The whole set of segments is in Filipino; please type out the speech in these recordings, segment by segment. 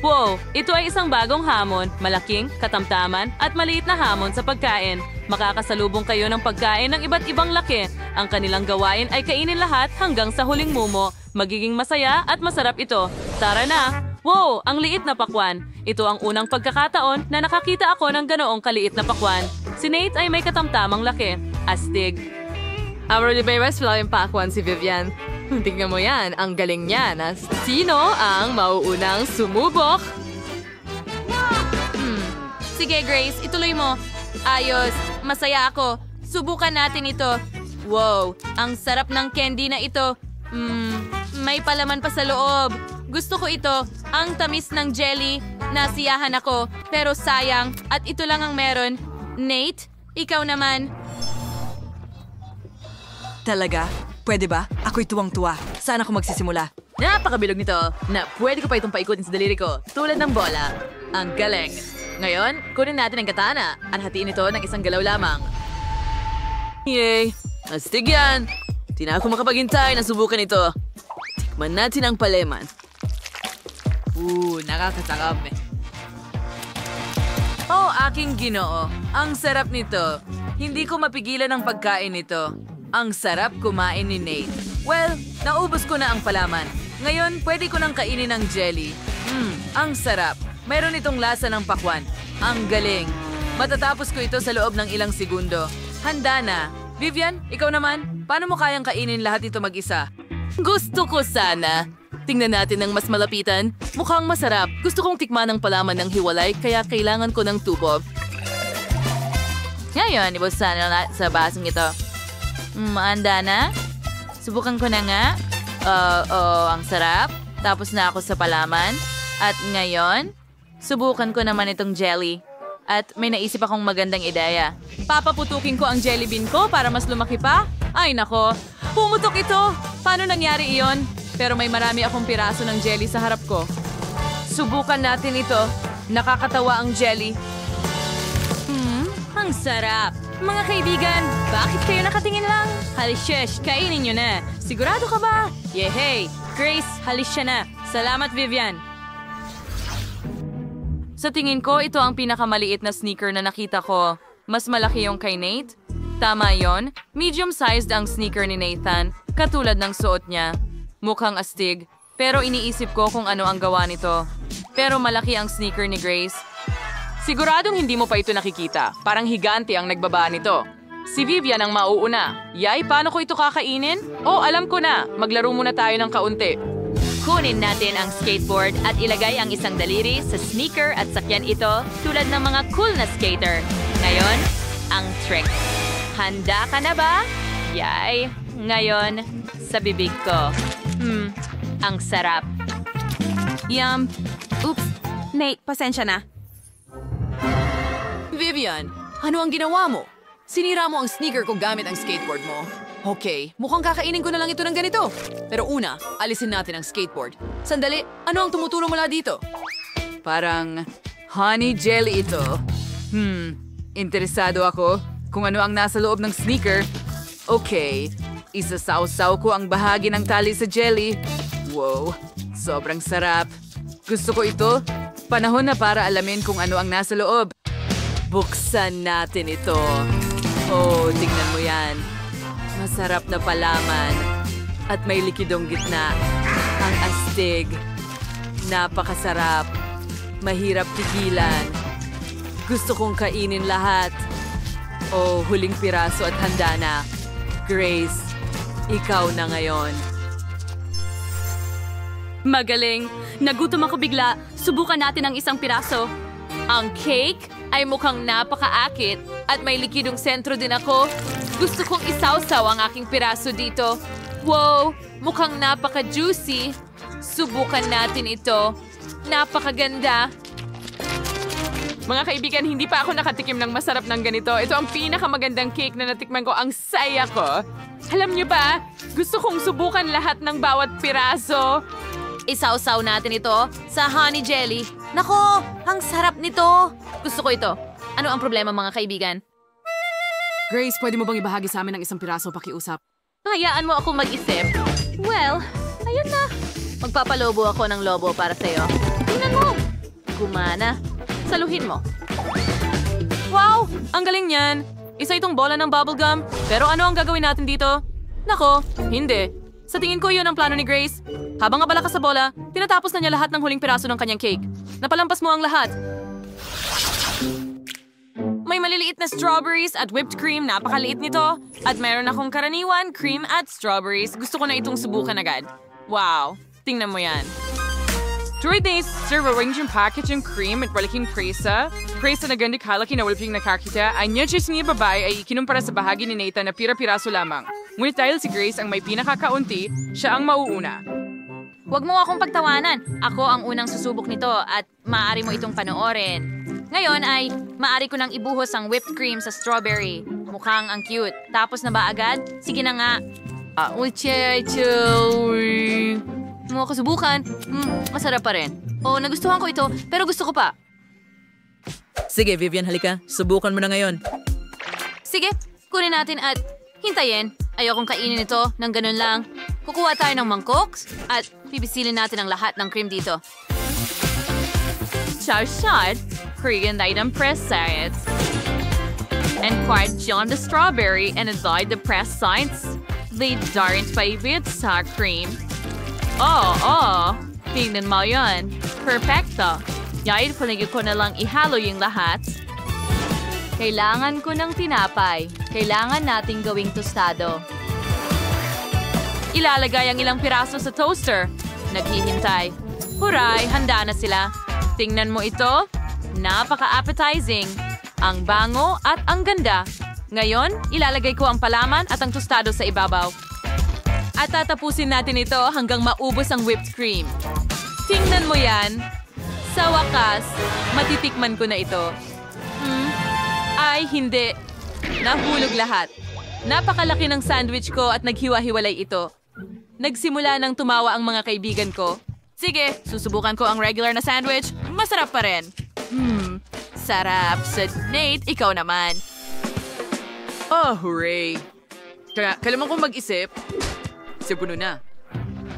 Wow, ito ay isang bagong hamon, malaking, katamtaman, at maliit na hamon sa pagkain. Makakasalubong kayo ng pagkain ng iba't ibang laki. Ang kanilang gawain ay kainin lahat hanggang sa huling mumo. Magiging masaya at masarap ito. Tara na! Wow, ang liit na pakwan. Ito ang unang pagkakataon na nakakita ako ng ganoong kaliit na pakwan. Si Nate ay may katamtamang laki. Astig. Our Liberas wala yung pakwan si Vivian. Tingnan mo yan, ang galing niya na sino ang mauunang sumubok? Sige Grace, ituloy mo. Ayos, masaya ako. Subukan natin ito. Wow, ang sarap ng candy na ito. May palaman pa sa loob. Gusto ko ito. Ang tamis ng jelly. Nasiyahan ako. Pero sayang. At ito lang ang meron. Nate, ikaw naman. Talaga? Pwede ba? Ako'y tuwang-tuwa. Saan ako magsisimula? Napakabilog nito na pwede ko pa itong paikutin sa daliri ko tulad ng bola. Ang galing. Ngayon, kunin natin ang katana at hatiin ito ng isang galaw lamang. Yay! Astig yan! Di na ako makapaghintay na subukan ito. Tikman natin ang paleman. Nakakasarap eh. Oh, aking Ginoo. Ang sarap nito. Hindi ko mapigilan ang pagkain nito. Ang sarap kumain ni Nate. Well, naubos ko na ang palaman. Ngayon, pwede ko nang kainin ang jelly. Ang sarap. Mayroon itong lasa ng pakwan. Ang galing. Matatapos ko ito sa loob ng ilang segundo. Handa na. Vivian, ikaw naman. Paano mo kayang kainin lahat ito mag-isa? Gusto ko sana. Tingnan natin ng mas malapitan. Mukhang masarap. Gusto kong tikman ang palaman ng hiwalay, kaya kailangan ko ng tubo. Ngayon, ibusan na sa basong ito. Handa na? Subukan ko na nga. Ang sarap. Tapos na ako sa palaman. At ngayon, subukan ko naman itong jelly. At may naisip akong magandang ideya. Papaputukin ko ang jelly bean ko para mas lumaki pa? Ay nako, pumutok ito! Paano nangyari iyon? Pero may marami akong piraso ng jelly sa harap ko. Subukan natin ito. Nakakatawa ang jelly. Ang sarap! Mga kaibigan, bakit kayo nakatingin lang? Halishesh, kainin nyo na. Sigurado ka ba? Yehey! Grace, halis siya na. Salamat, Vivian. Sa tingin ko, ito ang pinakamaliit na sneaker na nakita ko. Mas malaki yung kay Nate. Tama yon, medium-sized ang sneaker ni Nathan, katulad ng suot niya. Mukhang astig, pero iniisip ko kung ano ang gawa nito. Pero malaki ang sneaker ni Grace. Siguradong hindi mo pa ito nakikita. Parang higante ang nagbaba nito. Si Vivian ang mauuna. Yay, paano ko ito kakainin? Oh, alam ko na. Maglaro muna tayo ng kaunti. Kunin natin ang skateboard at ilagay ang isang daliri sa sneaker at sakyan ito tulad ng mga cool na skater. Ngayon, ang trick. Handa ka na ba? Yay! Ngayon, sa bibig ko. Ang sarap. Yum. Oops. Nate, pasensya na. Vivian, ano ang ginawa mo? Sinira mo ang sneaker ko gamit ang skateboard mo. Okay, mukhang kakainin ko na lang ito ng ganito. Pero una, alisin natin ang skateboard. Sandali, ano ang tumuturo mula dito? Parang honey jelly ito. Interesado ako kung ano ang nasa loob ng sneaker. Okay, isasawsaw ko ang bahagi ng tali sa jelly. Wow, sobrang sarap. Gusto ko ito. Panahon na para alamin kung ano ang nasa loob. Buksan natin ito. Oh, tingnan mo yan. Masarap na palaman. At may likidong gitna. Ang astig. Napakasarap. Mahirap tigilan. Gusto kong kainin lahat. Oh, huling piraso at handa na. Grace, ikaw na ngayon. Magaling. Nagutom ako bigla. Subukan natin ang isang piraso. Ang cake ay mukhang napakaakit at may likidong sentro din ako. Gusto kong isawsaw ang aking piraso dito. Wow! Mukhang napaka-juicy. Subukan natin ito. Napakaganda. Mga kaibigan, hindi pa ako nakatikim ng masarap ng ganito. Ito ang pinakamagandang cake na natikman ko. Ang saya ko. Alam niyo ba, gusto kong subukan lahat ng bawat piraso. Isawsaw natin ito sa honey jelly. Nako, ang sarap nito. Gusto ko ito. Ano ang problema mga kaibigan? Grace, pwede mo bang ibahagi sa amin ang isang piraso pakiusap? Hayaan mo ako mag-isip. Well, ayun na. Magpapalobo ako ng lobo para sa'yo. Tingnan mo, Gumana. Saluhin mo. Wow! Ang galing niyan! Isa itong bola ng bubblegum. Pero ano ang gagawin natin dito? Nako, hindi. Sa tingin ko yun ang plano ni Grace. Habang abala ka sa bola, tinatapos na niya lahat ng huling piraso ng kanyang cake. Napalampas mo ang lahat. May maliliit na strawberries at whipped cream. Napakaliit nito. At meron akong karaniwan, cream at strawberries. Gusto ko na itong subukan agad. Wow! Tingnan mo yan. Three days, serve arrange yung package ng cream at malaking presa. Presa na ganda kalaki na walping nakakita. Ang nyachis niya babae ay ikinumpara sa bahagi ni Nathan na pira-piraso lamang. Ngunit dahil si Grace ang may pinakakaunti, siya ang mauuna. Huwag mo akong pagtawanan. Ako ang unang susubok nito at maaari mo itong panoorin. Ngayon ay maaari ko nang ibuhos ang whipped cream sa strawberry. Mukhang ang cute. Tapos na ba agad? Sige na nga. Mo ako subukan. Masarap pa rin. Oh, nagustuhan ko ito, pero gusto ko pa. Sige, Vivian, halika. Subukan mo na ngayon. Sige, kunin natin at hintayin. Ayokong kainin ito ng ganun lang. Kukuha tayo ng mangkok at pipisilin natin ang lahat ng cream dito. Shot, Korean item press sides. And quite John the strawberry and enjoy the press sides. They aren't favorite sa cream. Oh, tingnan mo yun. Perfecto. Yahid palagi ko na lang ihalo yung lahat. Kailangan ko ng tinapay. Kailangan nating gawing tostado. Ilalagay ang ilang piraso sa toaster. Naghihintay. Huray, handa na sila. Tingnan mo ito. Napaka-appetizing. Ang bango at ang ganda. Ngayon, ilalagay ko ang palaman at ang tostado sa ibabaw. At tatapusin natin ito hanggang maubos ang whipped cream. Tingnan mo yan. Sa wakas, matitikman ko na ito. Ay, hindi. Nahulog lahat. Napakalaki ng sandwich ko at naghiwa-hiwalay ito. Nagsimula nang tumawa ang mga kaibigan ko. Sige, susubukan ko ang regular na sandwich. Masarap pa rin. Sarap. Sa Nate, ikaw naman. Oh, hooray. Kailangan kong mag-isip. Sipuno na.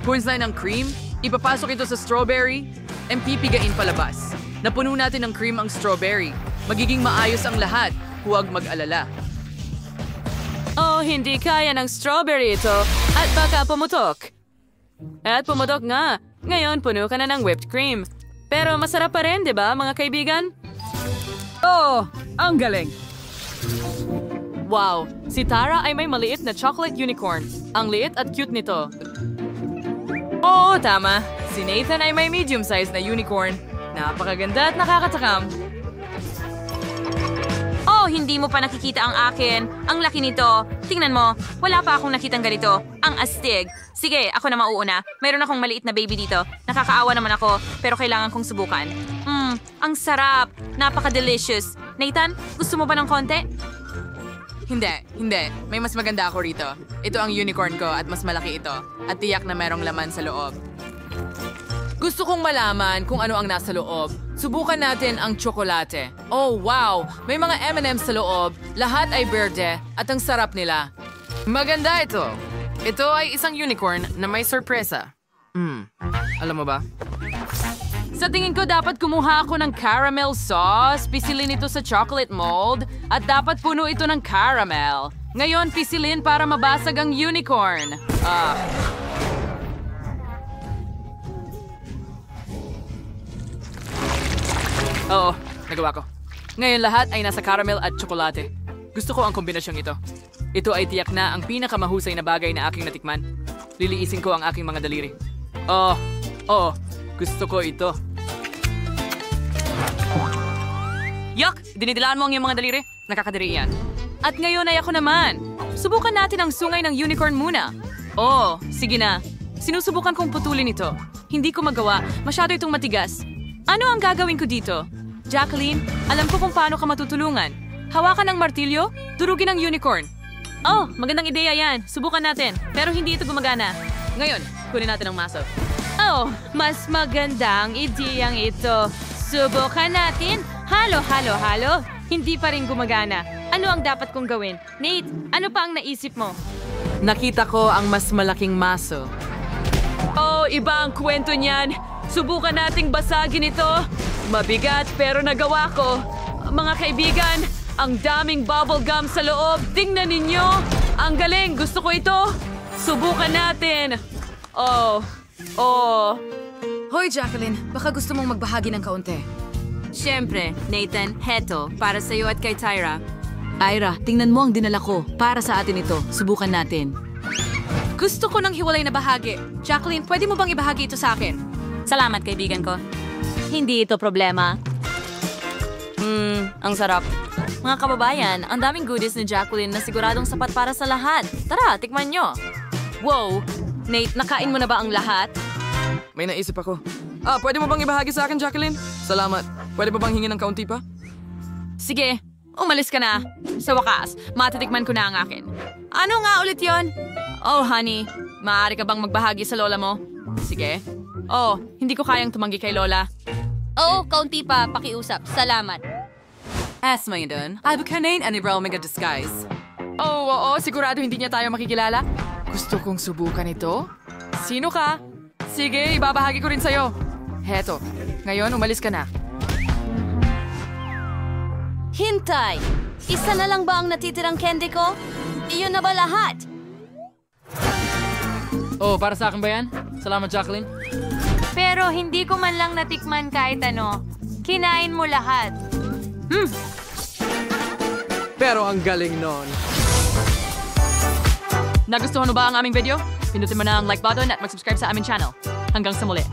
Punslay ng cream, ipapasok ito sa strawberry, and pipigain palabas. Napuno natin ng cream ang strawberry. Magiging maayos ang lahat. Huwag mag-alala. Oh, hindi kaya ng strawberry ito at baka pumutok. At pumutok nga. Ngayon, puno ka na ng whipped cream. Pero masarap pa rin, di ba, mga kaibigan? Oh, ang galing. Wow! Si Tara ay may maliit na chocolate unicorn. Ang liit at cute nito. Oo, tama. Si Nathan ay may medium-sized na unicorn. Napakaganda at nakakatakam. Oh, hindi mo pa nakikita ang akin. Ang laki nito. Tingnan mo, wala pa akong nakitang ganito. Ang astig. Sige, ako na mauuna. Mayroon akong maliit na baby dito. Nakakaawa naman ako, pero kailangan kong subukan. Ang sarap. Napaka-delicious. Nathan, gusto mo ba ng konti? Hindi. May mas maganda ako rito. Ito ang unicorn ko at mas malaki ito. At tiyak na merong laman sa loob. Gusto kong malaman kung ano ang nasa loob. Subukan natin ang tsokolate. Oh, wow! May mga M&M's sa loob. Lahat ay berde at ang sarap nila. Maganda ito. Ito ay isang unicorn na may sorpresa. Alam mo ba? Sa tingin ko dapat kumuha ako ng caramel sauce, pisilin ito sa chocolate mold, at dapat puno ito ng caramel. Ngayon, pisilin para mabasag ang unicorn. Oo, nagawa ko. Ngayon lahat ay nasa caramel at tsokolate. Gusto ko ang kombinasyong ito. Ito ay tiyak na ang pinakamahusay na bagay na aking natikman. Liliisin ko ang aking mga daliri. Gusto ko ito. Yuck! Dinidilaan mo ang iyong mga daliri? Nakakadiri yan. At ngayon ay ako naman. Subukan natin ang sungay ng unicorn muna. Oh, sige na. Sinusubukan kong putulin ito. Hindi ko magawa. Masyado itong matigas. Ano ang gagawin ko dito? Jacqueline, alam ko kung paano ka matutulungan. Hawakan ng martilyo, durugin ang unicorn. Oh, magandang ideya yan. Subukan natin. Pero hindi ito gumagana. Ngayon, kunin natin ang maso. Oh, mas magandang ideyang ito. Subukan natin. Halo. Hindi pa rin gumagana. Ano ang dapat kong gawin? Nate, ano pa ang naisip mo? Nakita ko ang mas malaking maso. Oh, iba ang kwento niyan. Subukan nating basagin ito. Mabigat pero nagawa ko. Mga kaibigan, ang daming bubble gum sa loob. Tingnan ninyo. Ang galing. Gusto ko ito. Subukan natin. Oh. Hoy, Jacqueline. Baka gusto mong magbahagi ng kaunti. Siyempre, Nathan, heto, para sa'yo at kay Tyra. Ira, tingnan mo ang dinala ko. Para sa atin ito. Subukan natin. Gusto ko ng hiwalay na bahagi. Jacqueline, pwede mo bang ibahagi ito sa akin? Salamat, kaibigan ko. Hindi ito problema. Ang sarap. Mga kababayan, ang daming goodies ni Jacqueline na siguradong sapat para sa lahat. Tara, tikman nyo. Wow! Nate, nakain mo na ba ang lahat? May naisip ako. Pwede mo bang ibahagi sa akin, Jacqueline? Salamat. Pwede ba bang hingin ng kaunti pa? Sige, umalis ka na. Sa wakas, matitikman ko na ang akin. Ano nga ulit yon? Oh, honey, maaari ka bang magbahagi sa lola mo? Sige. Oh, hindi ko kayang tumanggi kay lola. Oo, kaunti pa. Pakiusap. Salamat. Maydun, Albucanin and Omega Disguise. Oh, oo, sigurado hindi niya tayo makikilala. Gusto kong subukan ito. Sino ka? Sige, ibabahagi ko rin sa'yo. Heto, ngayon umalis ka na. Hintay! Isa na lang ba ang natitirang candy ko? Iyon na ba lahat? Oh, para sa akin ba yan? Salamat, Jacqueline. Pero hindi ko man lang natikman kahit ano. Kinain mo lahat. Pero ang galing nun. Nagustuhan mo ba ang aming video? Pindutin mo na ang like button at mag-subscribe sa aming channel. Hanggang sa muli.